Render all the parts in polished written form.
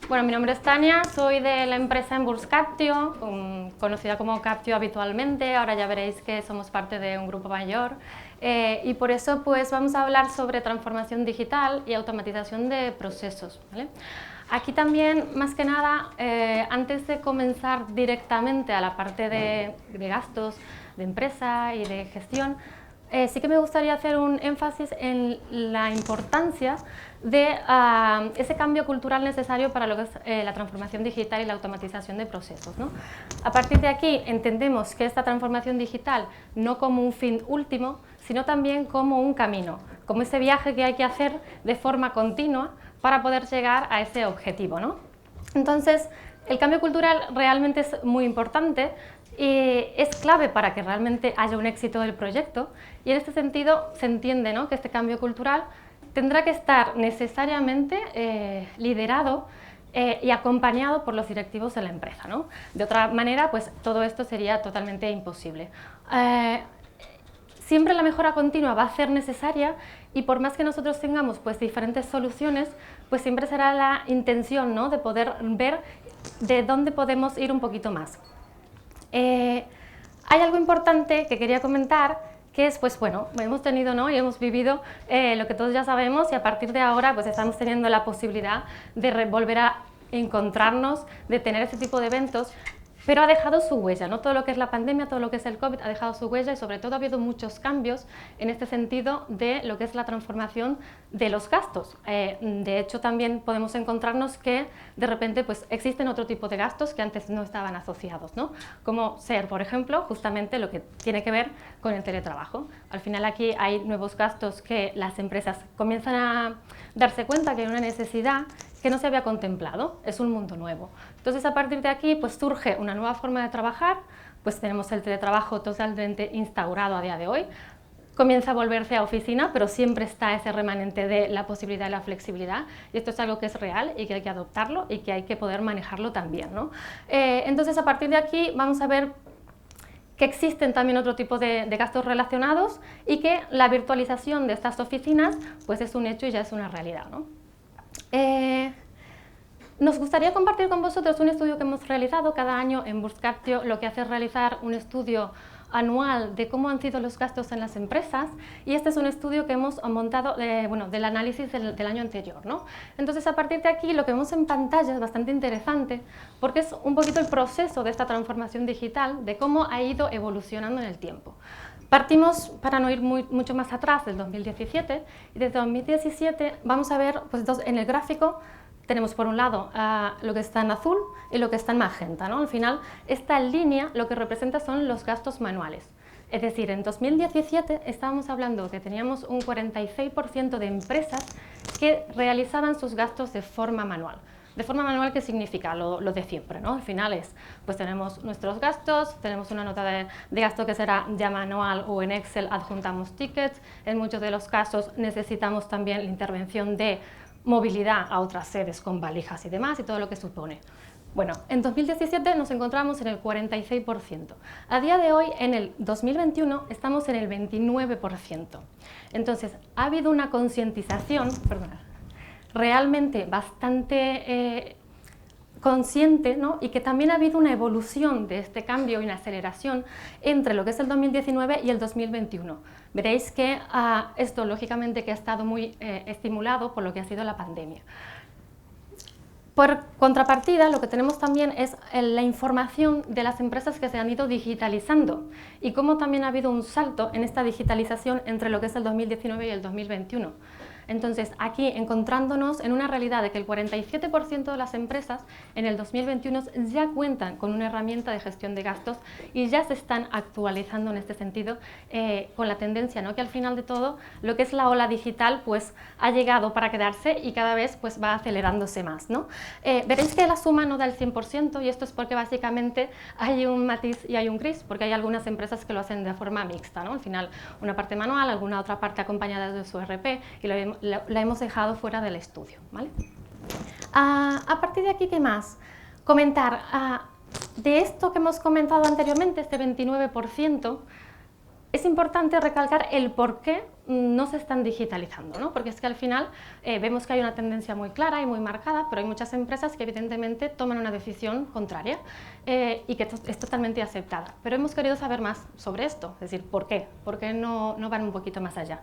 Bueno, mi nombre es Tania, soy de la empresa Emburse Captio, conocida como Captio habitualmente, ahora ya veréis que somos parte de un grupo mayor y por eso pues vamos a hablar sobre transformación digital y automatización de procesos, ¿vale? Aquí también, más que nada, antes de comenzar directamente a la parte de gastos de empresa y de gestión, sí que me gustaría hacer un énfasis en la importancia de ese cambio cultural necesario para lo que es la transformación digital y la automatización de procesos, ¿no? A partir de aquí entendemos que esta transformación digital no como un fin último, sino también como un camino, como ese viaje que hay que hacer de forma continua para poder llegar a ese objetivo, ¿no? Entonces, el cambio cultural realmente es muy importante y es clave para que realmente haya un éxito del proyecto, y en este sentido se entiende, ¿no?, que este cambio cultural tendrá que estar necesariamente liderado y acompañado por los directivos de la empresa, ¿no? De otra manera, pues todo esto sería totalmente imposible. Siempre la mejora continua va a ser necesaria, y por más que nosotros tengamos pues diferentes soluciones, pues siempre será la intención, ¿no?, de poder ver de dónde podemos ir un poquito más. Hay algo importante que quería comentar, que es, pues bueno, hemos tenido, ¿no?, y hemos vivido lo que todos ya sabemos, y a partir de ahora pues estamos teniendo la posibilidad de volver a encontrarnos, de tener ese tipo de eventos, pero ha dejado su huella, ¿no? Todo lo que es la pandemia, todo lo que es el COVID ha dejado su huella, y sobre todo ha habido muchos cambios en este sentido de lo que es la transformación de los gastos. De hecho, también podemos encontrarnos que de repente pues existen otro tipo de gastos que antes no estaban asociados, ¿no? Como ser, por ejemplo, justamente lo que tiene que ver con el teletrabajo. Al final aquí hay nuevos gastos que las empresas comienzan a darse cuenta que hay una necesidad que no se había contemplado, es un mundo nuevo. Entonces, a partir de aquí pues surge una nueva forma de trabajar, pues tenemos el teletrabajo totalmente instaurado a día de hoy, comienza a volverse a oficina, pero siempre está ese remanente de la posibilidad de la flexibilidad, y esto es algo que es real y que hay que adoptarlo y que hay que poder manejarlo también, ¿no? Entonces, a partir de aquí vamos a ver que existen también otro tipo de gastos relacionados, y que la virtualización de estas oficinas pues es un hecho y ya es una realidad, ¿no? Nos gustaría compartir con vosotros un estudio que hemos realizado. Cada año en Emburse Captio lo que hace es realizar un estudio anual de cómo han sido los gastos en las empresas, y este es un estudio que hemos montado del análisis del año anterior, ¿no? Entonces, a partir de aquí lo que vemos en pantalla es bastante interesante, porque es un poquito el proceso de esta transformación digital, de cómo ha ido evolucionando en el tiempo. Partimos, para no ir mucho más atrás, del 2017, y desde 2017 vamos a ver, pues en el gráfico tenemos por un lado lo que está en azul y lo que está en magenta, ¿no? Al final, esta línea lo que representa son los gastos manuales. Es decir, en 2017 estábamos hablando que teníamos un 46% de empresas que realizaban sus gastos de forma manual. ¿De forma manual qué significa? Lo de siempre, ¿no? Al final es, pues tenemos nuestros gastos, tenemos una nota de gasto que será ya manual, o en Excel adjuntamos tickets. En muchos de los casos necesitamos también la intervención de movilidad a otras sedes con valijas y demás, y todo lo que supone. Bueno, en 2017 nos encontramos en el 46%. A día de hoy, en el 2021, estamos en el 29%. Entonces, ha habido una concientización, realmente bastante consciente, ¿no?, y que también ha habido una evolución de este cambio y una aceleración entre lo que es el 2019 y el 2021. Veréis que esto, lógicamente, que ha estado muy estimulado por lo que ha sido la pandemia. Por contrapartida, lo que tenemos también es la información de las empresas que se han ido digitalizando, y cómo también ha habido un salto en esta digitalización entre lo que es el 2019 y el 2021. Entonces, aquí encontrándonos en una realidad de que el 47% de las empresas en el 2021 ya cuentan con una herramienta de gestión de gastos y ya se están actualizando en este sentido, con la tendencia, ¿no?, que al final de todo lo que es la ola digital pues ha llegado para quedarse y cada vez pues va acelerándose más, ¿no? Veréis que la suma no da el 100%, y esto es porque básicamente hay un matiz y hay un gris, porque hay algunas empresas que lo hacen de forma mixta, ¿no? Al final, una parte manual, alguna otra parte acompañada de su ERP, y la hemos dejado fuera del estudio, ¿vale? A partir de aquí, ¿qué más? Comentar de esto que hemos comentado anteriormente, este 29%, es importante recalcar el por qué no se están digitalizando, ¿no? Porque es que al final vemos que hay una tendencia muy clara y muy marcada, pero hay muchas empresas que evidentemente toman una decisión contraria y que es totalmente aceptada. Pero hemos querido saber más sobre esto, es decir, ¿por qué? ¿Por qué no van un poquito más allá?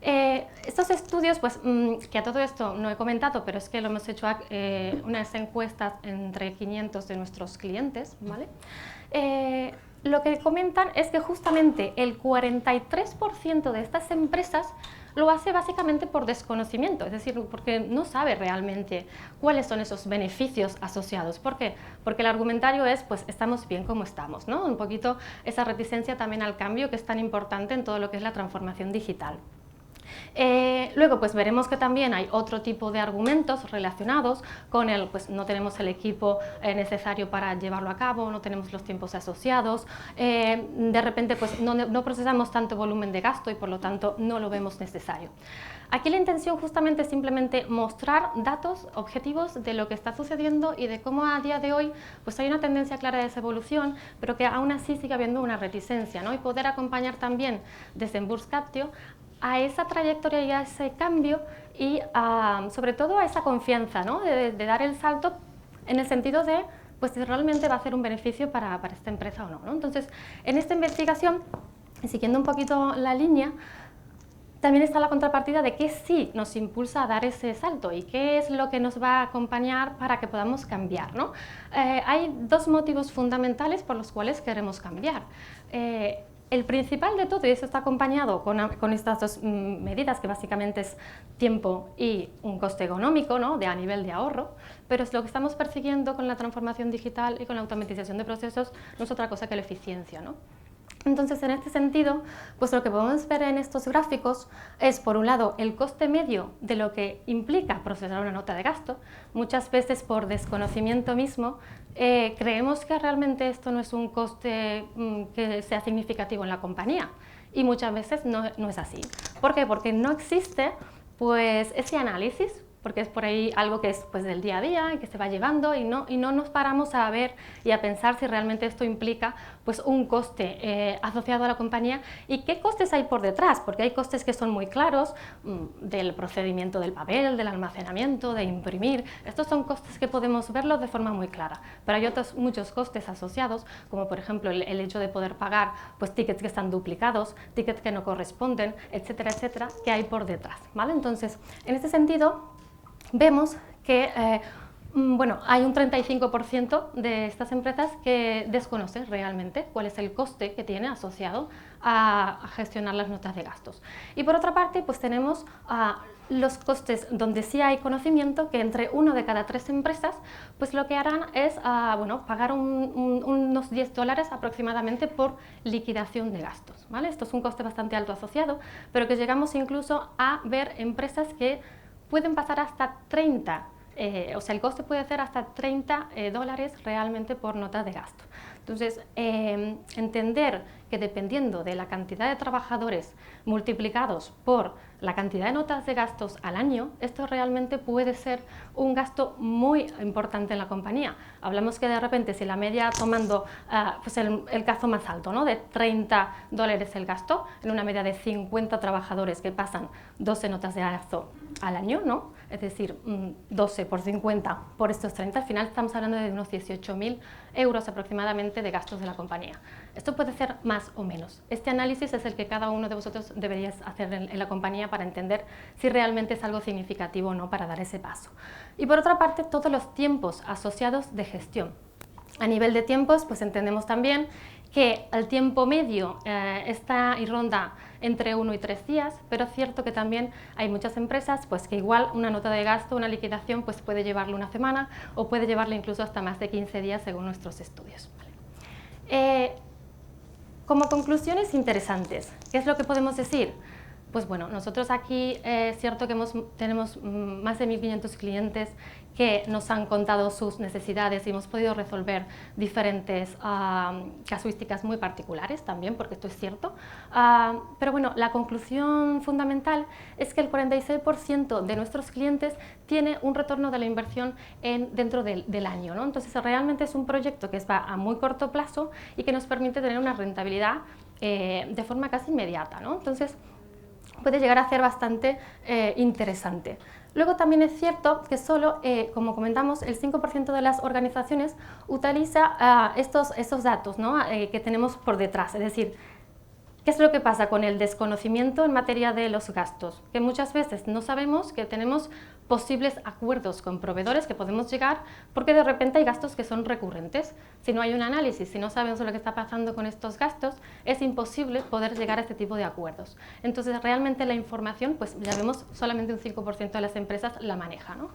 Estos estudios, pues, que a todo esto no he comentado, pero es que lo hemos hecho unas encuestas entre 500 de nuestros clientes, ¿vale? Lo que comentan es que justamente el 43% de estas empresas lo hace básicamente por desconocimiento, es decir, porque no sabe realmente cuáles son esos beneficios asociados. ¿Por qué? Porque el argumentario es, pues estamos bien como estamos, ¿no? Un poquito esa reticencia también al cambio que es tan importante en todo lo que es la transformación digital. Luego pues veremos que también hay otro tipo de argumentos relacionados con el, pues no tenemos el equipo necesario para llevarlo a cabo, no tenemos los tiempos asociados, de repente pues no procesamos tanto volumen de gasto y por lo tanto no lo vemos necesario. Aquí la intención justamente es simplemente mostrar datos objetivos de lo que está sucediendo y de cómo a día de hoy pues hay una tendencia clara de esa evolución, pero que aún así sigue habiendo una reticencia, ¿no? Y poder acompañar también desde Enburskaptio a esa trayectoria y a ese cambio y sobre todo a esa confianza, ¿no? de dar el salto en el sentido de pues, si realmente va a ser un beneficio para esta empresa o no, ¿no? Entonces, en esta investigación, siguiendo un poquito la línea, también está la contrapartida de qué sí nos impulsa a dar ese salto y qué es lo que nos va a acompañar para que podamos cambiar, ¿no? Hay dos motivos fundamentales por los cuales queremos cambiar. El principal de todo, y eso está acompañado con estas dos medidas, que básicamente es tiempo y un coste económico, ¿no? A nivel de ahorro, pero es lo que estamos persiguiendo con la transformación digital y con la automatización de procesos no es otra cosa que la eficiencia, ¿no? Entonces, en este sentido, pues lo que podemos ver en estos gráficos es, por un lado, el coste medio de lo que implica procesar una nota de gasto. Muchas veces, por desconocimiento mismo, creemos que realmente esto no es un coste que sea significativo en la compañía y muchas veces no es así. ¿Por qué? Porque no existe pues, ese análisis, porque es por ahí algo que es pues, del día a día y que se va llevando y no nos paramos a ver y a pensar si realmente esto implica pues, un coste asociado a la compañía y qué costes hay por detrás, porque hay costes que son muy claros, del procedimiento del papel, del almacenamiento, de imprimir. Estos son costes que podemos verlos de forma muy clara, pero hay otros muchos costes asociados, como por ejemplo el hecho de poder pagar pues, tickets que están duplicados, tickets que no corresponden, etcétera, etcétera, que hay por detrás, ¿vale? Entonces, en este sentido, vemos que bueno, hay un 35% de estas empresas que desconocen realmente cuál es el coste que tiene asociado a gestionar las notas de gastos. Y por otra parte, pues tenemos los costes donde sí hay conocimiento, que entre 1 de cada 3 empresas, pues lo que harán es bueno, pagar unos $10 aproximadamente por liquidación de gastos, ¿vale? Esto es un coste bastante alto asociado, pero que llegamos incluso a ver empresas que pueden pasar hasta 30, o sea, el coste puede ser hasta $30 realmente por nota de gasto. Entonces, entender que dependiendo de la cantidad de trabajadores multiplicados por la cantidad de notas de gastos al año, esto realmente puede ser un gasto muy importante en la compañía. Hablamos que de repente si la media tomando pues el caso más alto, ¿no? De $30 el gasto, en una media de 50 trabajadores que pasan 12 notas de gasto al año, ¿no? Es decir, 12 por 50 por estos 30, al final estamos hablando de unos 18.000 euros aproximadamente de gastos de la compañía. Esto puede ser más o menos. Este análisis es el que cada uno de vosotros deberíais hacer en la compañía para entender si realmente es algo significativo o no para dar ese paso. Y por otra parte, todos los tiempos asociados de gestión. A nivel de tiempos, pues entendemos también que el tiempo medio está y ronda entre 1 y 3 días, pero es cierto que también hay muchas empresas pues, que igual una nota de gasto, una liquidación, pues puede llevarle una semana o puede llevarle incluso hasta más de 15 días según nuestros estudios. Como conclusiones interesantes, ¿qué es lo que podemos decir? Pues bueno, nosotros aquí es cierto que tenemos más de 1.500 clientes que nos han contado sus necesidades y hemos podido resolver diferentes casuísticas muy particulares también, porque esto es cierto. Pero bueno, la conclusión fundamental es que el 46% de nuestros clientes tiene un retorno de la inversión dentro del año, ¿no? Entonces realmente es un proyecto que va a muy corto plazo y que nos permite tener una rentabilidad de forma casi inmediata, ¿no? Entonces, puede llegar a ser bastante interesante. Luego también es cierto que solo, como comentamos, el 5% de las organizaciones utiliza estos datos, ¿no? Que tenemos por detrás, es decir, ¿qué es lo que pasa con el desconocimiento en materia de los gastos? Que muchas veces no sabemos que tenemos posibles acuerdos con proveedores que podemos llegar porque de repente hay gastos que son recurrentes. Si no hay un análisis, si no sabemos lo que está pasando con estos gastos, es imposible poder llegar a este tipo de acuerdos. Entonces, realmente la información, pues ya vemos, solamente un 5% de las empresas la maneja, ¿no?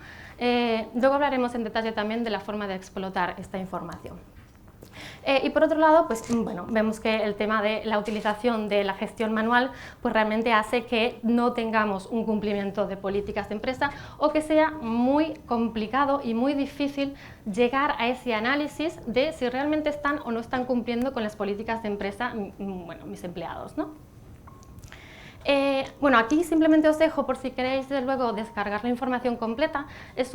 Luego hablaremos en detalle también de la forma de explotar esta información. Y por otro lado, pues bueno, vemos que el tema de la utilización de la gestión manual pues realmente hace que no tengamos un cumplimiento de políticas de empresa o que sea muy complicado y muy difícil llegar a ese análisis de si realmente están o no están cumpliendo con las políticas de empresa, bueno, mis empleados, ¿no? Bueno, aquí simplemente os dejo por si queréis luego descargar la información completa. Es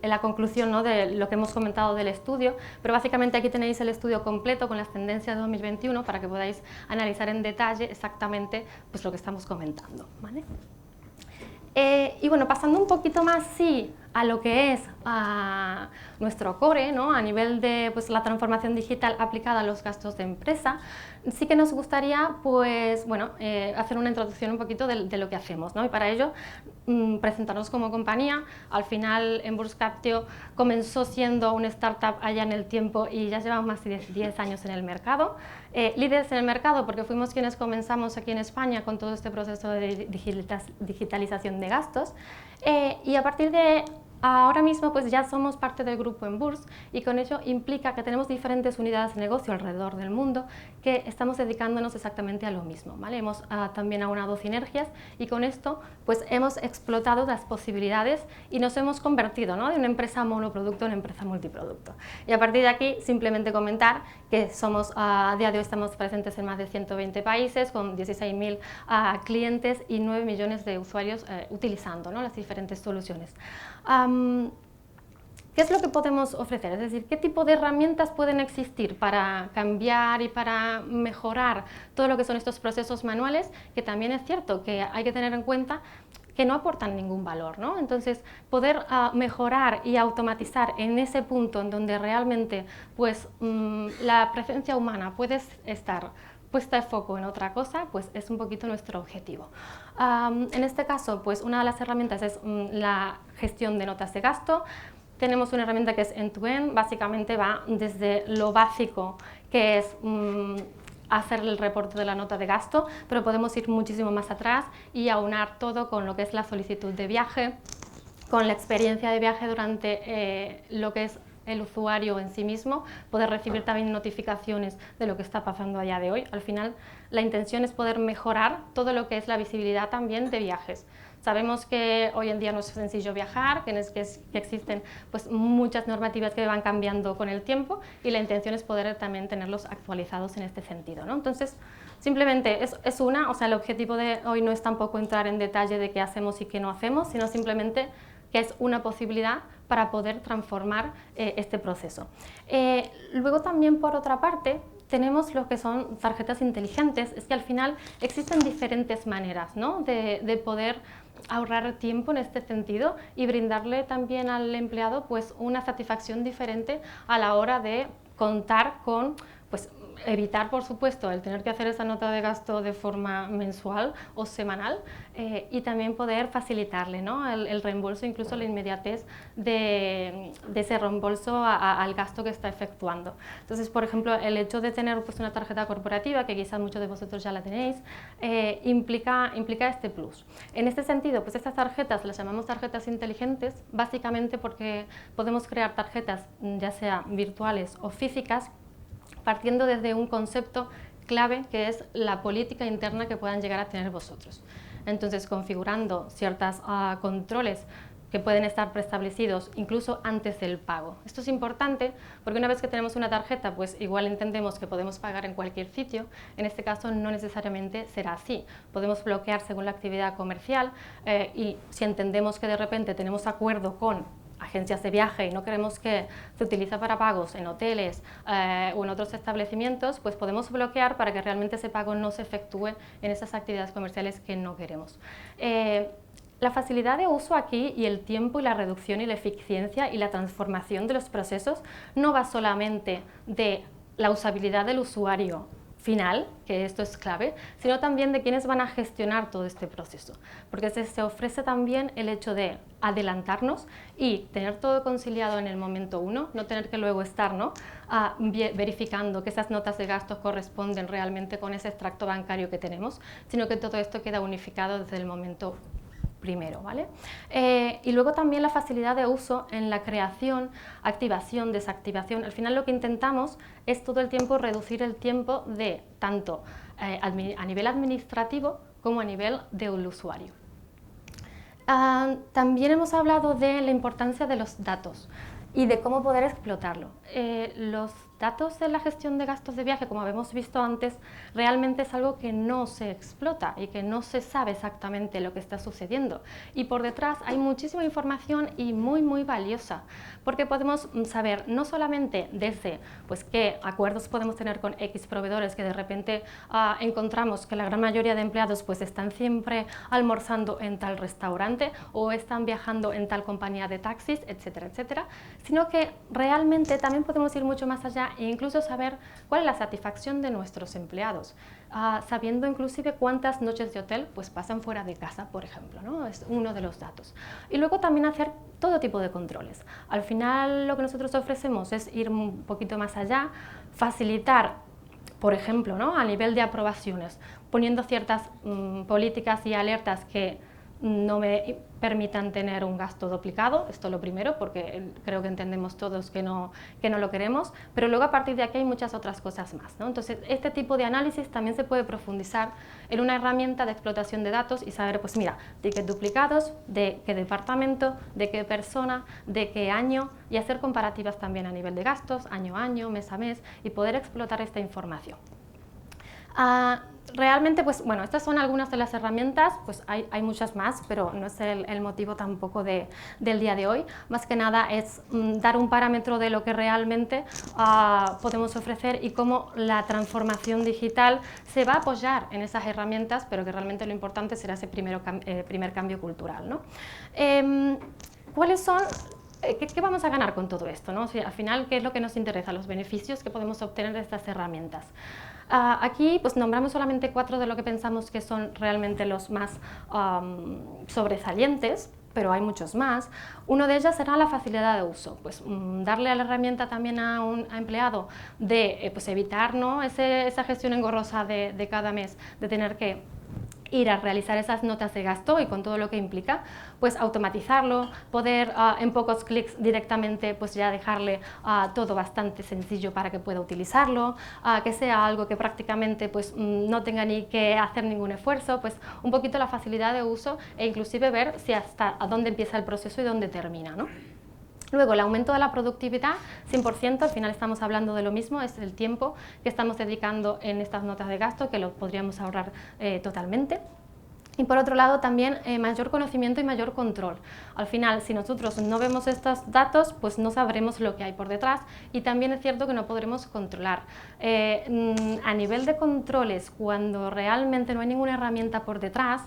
la conclusión, ¿no?, de lo que hemos comentado del estudio, pero básicamente aquí tenéis el estudio completo con las tendencias de 2021 para que podáis analizar en detalle exactamente pues, lo que estamos comentando, ¿vale? Y bueno, pasando un poquito más a lo que es nuestro core, ¿no?, a nivel de pues, la transformación digital aplicada a los gastos de empresa, sí que nos gustaría pues, bueno, hacer una introducción un poquito de lo que hacemos, ¿no? Y para ello presentarnos como compañía. Al final Enburskaptio comenzó siendo una startup allá en el tiempo y ya llevamos más de 10 años en el mercado. Líderes en el mercado porque fuimos quienes comenzamos aquí en España con todo este proceso de digitalización de gastos y a partir de ahora mismo pues ya somos parte del grupo Enbursk y con ello implica que tenemos diferentes unidades de negocio alrededor del mundo que estamos dedicándonos exactamente a lo mismo, ¿vale? Hemos también aunado sinergias y con esto pues hemos explotado las posibilidades y nos hemos convertido, ¿no?, de una empresa monoproducto en empresa multiproducto. Y a partir de aquí simplemente comentar que somos, a día de hoy estamos presentes en más de 120 países con 16.000 clientes y 9 millones de usuarios utilizando, ¿no?, las diferentes soluciones. ¿Qué es lo que podemos ofrecer? Es decir, ¿qué tipo de herramientas pueden existir para cambiar y para mejorar todo lo que son estos procesos manuales? Que también es cierto que hay que tener en cuenta que no aportan ningún valor, ¿no? Entonces, poder mejorar y automatizar en ese punto en donde realmente pues, la presencia humana puede estar puesta de foco en otra cosa, pues es un poquito nuestro objetivo. En este caso, pues una de las herramientas es la gestión de notas de gasto. Tenemos una herramienta que es end-to-end, básicamente va desde lo básico, que es hacer el reporte de la nota de gasto, pero podemos ir muchísimo más atrás y aunar todo con lo que es la solicitud de viaje, con la experiencia de viaje durante lo que es el usuario en sí mismo, poder recibir también notificaciones de lo que está pasando a día de hoy. Al final, la intención es poder mejorar todo lo que es la visibilidad también de viajes. Sabemos que hoy en día no es sencillo viajar, que existen pues, muchas normativas que van cambiando con el tiempo y la intención es poder también tenerlos actualizados en este sentido, ¿no? Entonces, simplemente es o sea, el objetivo de hoy no es tampoco entrar en detalle de qué hacemos y qué no hacemos, sino simplemente que es una posibilidad para poder transformar este proceso. Luego también, por otra parte, tenemos lo que son tarjetas inteligentes. Es que al final existen diferentes maneras, ¿no?, de poder ahorrar tiempo en este sentido y brindarle también al empleado pues, una satisfacción diferente a la hora de contar con pues, evitar, por supuesto, el tener que hacer esa nota de gasto de forma mensual o semanal y también poder facilitarle, ¿no?, el reembolso, incluso la inmediatez de ese reembolso al gasto que está efectuando. Entonces, por ejemplo, el hecho de tener pues, una tarjeta corporativa, que quizás muchos de vosotros ya la tenéis, implica este plus. En este sentido, pues estas tarjetas las llamamos tarjetas inteligentes, básicamente porque podemos crear tarjetas, ya sea virtuales o físicas, partiendo desde un concepto clave que es la política interna que puedan llegar a tener vosotros. Entonces, configurando ciertos controles que pueden estar preestablecidos incluso antes del pago. Esto es importante porque una vez que tenemos una tarjeta, pues igual entendemos que podemos pagar en cualquier sitio. En este caso no necesariamente será así. Podemos bloquear según la actividad comercial y si entendemos que de repente tenemos acuerdo con agencias de viaje y no queremos que se utilice para pagos en hoteles o en otros establecimientos, pues podemos bloquear para que realmente ese pago no se efectúe en esas actividades comerciales que no queremos. La facilidad de uso aquí y el tiempo y la reducción y la eficiencia y la transformación de los procesos no va solamente de la usabilidad del usuario final, que esto es clave, sino también de quienes van a gestionar todo este proceso, porque se ofrece también el hecho de adelantarnos y tener todo conciliado en el momento uno, no tener que luego estar verificando que esas notas de gastos corresponden realmente con ese extracto bancario que tenemos, sino que todo esto queda unificado desde el momento primero, ¿vale? Y luego también la facilidad de uso en la creación, activación, desactivación. Al final lo que intentamos es todo el tiempo reducir el tiempo de tanto a nivel administrativo como a nivel del usuario. También hemos hablado de la importancia de los datos y de cómo poder explotarlo. Los datos de la gestión de gastos de viaje, como habíamos visto antes, realmente es algo que no se explota y que no se sabe exactamente lo que está sucediendo. Y por detrás hay muchísima información y muy valiosa, porque podemos saber no solamente desde pues, qué acuerdos podemos tener con X proveedores, que de repente encontramos que la gran mayoría de empleados pues, están siempre almorzando en tal restaurante o están viajando en tal compañía de taxis, etcétera, etcétera, sino que realmente también podemos ir mucho más allá e incluso saber cuál es la satisfacción de nuestros empleados, sabiendo inclusive cuántas noches de hotel pues, pasan fuera de casa, por ejemplo, ¿no? Es uno de los datos. Y luego también hacer todo tipo de controles. Al final lo que nosotros ofrecemos es ir un poquito más allá, facilitar, por ejemplo, ¿no? A nivel de aprobaciones, poniendo ciertas políticas y alertas que no me permitan tener un gasto duplicado, esto lo primero, porque creo que entendemos todos que no lo queremos, pero luego a partir de aquí hay muchas otras cosas más, ¿no? Entonces, este tipo de análisis también se puede profundizar en una herramienta de explotación de datos y saber, pues mira, tickets duplicados, de qué departamento, de qué persona, de qué año, y hacer comparativas también a nivel de gastos, año a año, mes a mes, y poder explotar esta información. Realmente, pues bueno, estas son algunas de las herramientas, pues hay muchas más, pero no es el motivo tampoco del día de hoy. Más que nada es dar un parámetro de lo que realmente podemos ofrecer y cómo la transformación digital se va a apoyar en esas herramientas, pero que realmente lo importante será ese primer cambio cultural, ¿no? ¿Cuáles son? ¿Qué vamos a ganar con todo esto, ¿no? O sea, al final, ¿qué es lo que nos interesa? Los beneficios que podemos obtener de estas herramientas. Aquí pues, nombramos solamente 4 de lo que pensamos que son realmente los más sobresalientes, pero hay muchos más. Uno de ellos será la facilidad de uso, pues darle a la herramienta también a un empleado de pues, evitar, ¿no? esa gestión engorrosa de cada mes, de tener que ir a realizar esas notas de gasto y con todo lo que implica, pues automatizarlo, poder en pocos clics directamente pues ya dejarle todo bastante sencillo para que pueda utilizarlo, que sea algo que prácticamente pues no tenga ni que hacer ningún esfuerzo, pues un poquito la facilidad de uso e inclusive ver si hasta a dónde empieza el proceso y dónde termina, ¿no? Luego, el aumento de la productividad, 100%, al final estamos hablando de lo mismo, es el tiempo que estamos dedicando en estas notas de gasto, que lo podríamos ahorrar totalmente. Y por otro lado también mayor conocimiento y mayor control. Al final, si nosotros no vemos estos datos, pues no sabremos lo que hay por detrás y también es cierto que no podremos controlar. A nivel de controles, cuando realmente no hay ninguna herramienta por detrás,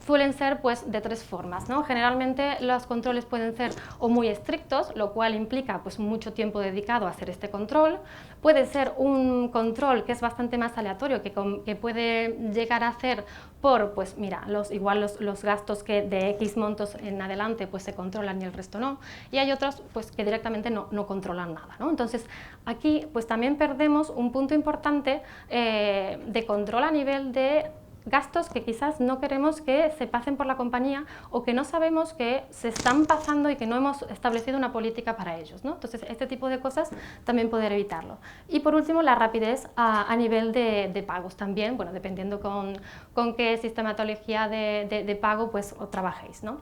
suelen ser pues, de 3 formas, ¿no? Generalmente los controles pueden ser o muy estrictos, lo cual implica pues, mucho tiempo dedicado a hacer este control. Puede ser un control que es bastante más aleatorio, que puede llegar a hacer por, pues mira, los gastos que de X montos en adelante pues, se controlan y el resto no. Y hay otros pues, que directamente no controlan nada, ¿no? Entonces aquí pues, también perdemos un punto importante de control a nivel de gastos que quizás no queremos que se pasen por la compañía o que no sabemos que se están pasando y que no hemos establecido una política para ellos, ¿no? Entonces, este tipo de cosas también poder evitarlo. Y por último, la rapidez a nivel de pagos también, bueno, dependiendo con qué sistematología de pago pues o trabajéis, ¿no?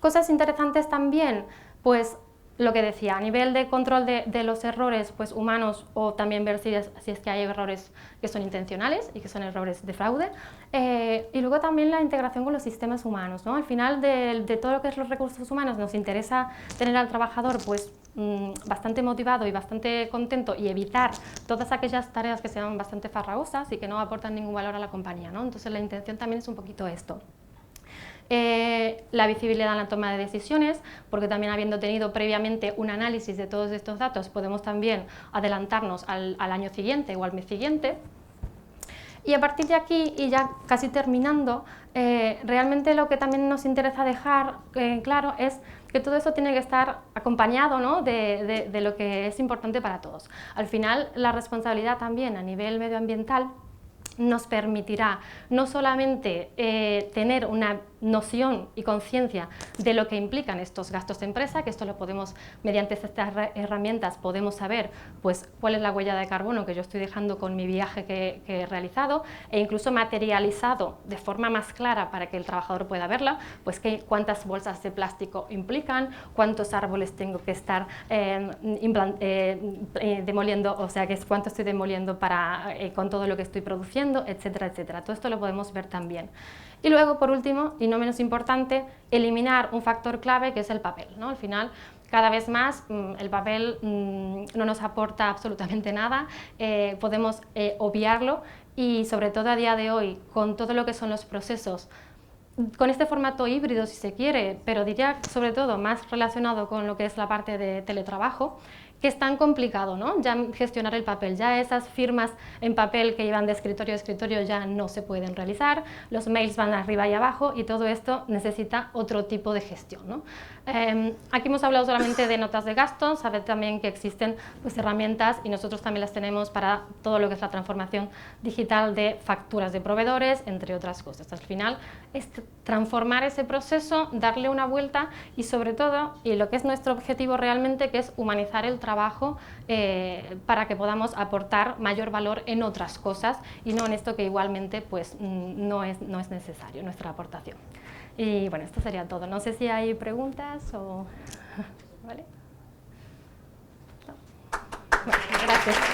Cosas interesantes también, pues lo que decía, a nivel de control de los errores pues, humanos, o también ver si es que hay errores que son intencionales y que son errores de fraude, y luego también la integración con los sistemas humanos, ¿no? Al final de todo lo que es los recursos humanos nos interesa tener al trabajador pues, bastante motivado y bastante contento, y evitar todas aquellas tareas que sean bastante farragosas y que no aportan ningún valor a la compañía, ¿no? Entonces la intención también es un poquito esto. La visibilidad en la toma de decisiones, porque también habiendo tenido previamente un análisis de todos estos datos podemos también adelantarnos al año siguiente o al mes siguiente. Y a partir de aquí, y ya casi terminando, realmente lo que también nos interesa dejar claro es que todo eso tiene que estar acompañado, ¿no?, de lo que es importante para todos. Al final, la responsabilidad también a nivel medioambiental nos permitirá no solamente tener una noción y conciencia de lo que implican estos gastos de empresa, que esto lo podemos, mediante estas herramientas podemos saber pues, cuál es la huella de carbono que yo estoy dejando con mi viaje que he realizado, e incluso materializado de forma más clara para que el trabajador pueda verla, pues cuántas bolsas de plástico implican, cuántos árboles tengo que estar demoliendo, o sea, cuánto estoy demoliendo con todo lo que estoy produciendo, etcétera, etcétera. Todo esto lo podemos ver también. Y luego, por último, y no menos importante, eliminar un factor clave que es el papel, ¿no? Al final, cada vez más el papel no nos aporta absolutamente nada, podemos obviarlo, y sobre todo a día de hoy, con todo lo que son los procesos, con este formato híbrido si se quiere, pero diría sobre todo más relacionado con lo que es la parte de teletrabajo, que es tan complicado, ¿no?, ya gestionar el papel. Ya esas firmas en papel que iban de escritorio a escritorio ya no se pueden realizar, los mails van arriba y abajo, y todo esto necesita otro tipo de gestión, ¿no? Aquí hemos hablado solamente de notas de gasto, sabed también que existen pues, herramientas, y nosotros también las tenemos para todo lo que es la transformación digital de facturas de proveedores, entre otras cosas. Al final es transformar ese proceso, darle una vuelta, y sobre todo, y lo que es nuestro objetivo realmente, que es humanizar el trabajo para que podamos aportar mayor valor en otras cosas y no en esto que igualmente pues, no es necesario nuestra aportación. Y bueno, esto sería todo. No sé si hay preguntas o... ¿Vale? No. Bueno, gracias.